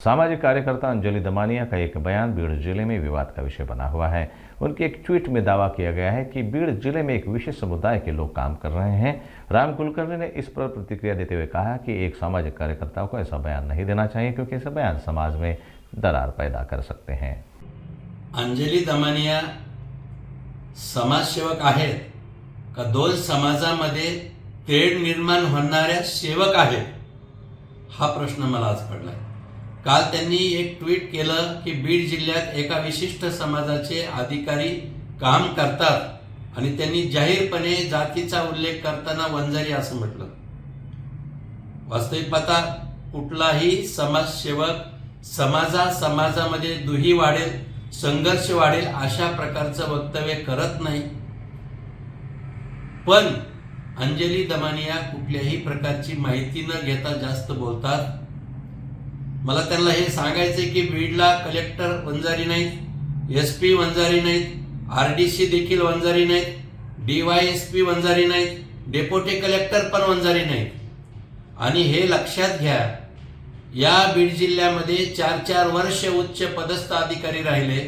सामाजिक कार्यकर्ता अंजलि दमानिया का एक बयान बीड़ जिले में विवाद का विषय बना हुआ है। उनके एक ट्वीट में दावा किया गया है कि बीड़ जिले में एक विशेष समुदाय के लोग काम कर रहे हैं। राम कुलकर्णी ने इस पर प्रतिक्रिया देते हुए कहा कि एक सामाजिक कार्यकर्ता को ऐसा बयान नहीं देना चाहिए, क्योंकि ऐसा बयान समाज में दरार पैदा कर सकते हैं। अंजलि दमानिया समाजसेवक आहेत का दोन समाजामध्ये तेढ निर्माण होणाऱ्या सेवक आहेत, हा प्रश्न मला आज पडलाय। काल त्यांनी एक ट्वीट केलं की बीड जिल्ह्यात एका विशिष्ट समाजाचे अधिकारी काम करतात आणि त्यांनी जाहीरपणे जातीचा उल्लेख करताना वंजारी असं म्हटलं। वास्तविक पाहता कुठलाही समाजसेवक समाजामध्ये दुही वाढेल, संघर्ष वाढेल अशा प्रकारचं वक्तव्य करत नाही। पण अंजलि दमानिया कुठल्याही प्रकारची माहिती न घेता जास्त बोलतात। मला त्यांना हे सांगायचे की बीडला कलेक्टर वंजारी नाहीत, एसपी वंजारी नाहीत, आरडीसी देखील वंजारी नाहीत, डीवायएसपी वंजारी नाहीत, डेप्युटी कलेक्टर पण वंजारी नाहीत। आणि हे लक्षात घ्या, या बीड जिल्ह्यामध्ये 4-4 वर्ष उच्च पदस्थ अधिकारी राहिले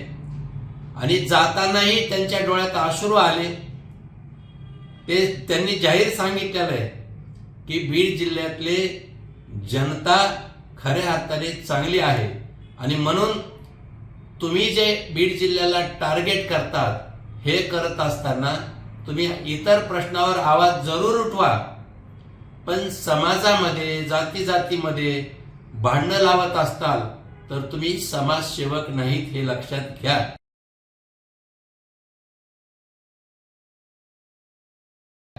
आणि जातानाही त्यांच्या डोळ्यात अश्रू आले। ते त्यांनी जाहीर सांगितलेलं आहे की बीड जिल्ह्यातले जनता खऱ्या अर्थाने चांगली आहे आणि म्हणून तुम्ही जे बीड जिल्ह्याला टार्गेट करतात हे करत असताना तुम्ही इतर प्रश्नावर आवाज जरूर उठवा, पण समाजामध्ये जातीमध्ये भांडणं लावत असताल तर तुम्ही समाजसेवक नाहीत हे लक्षात घ्या।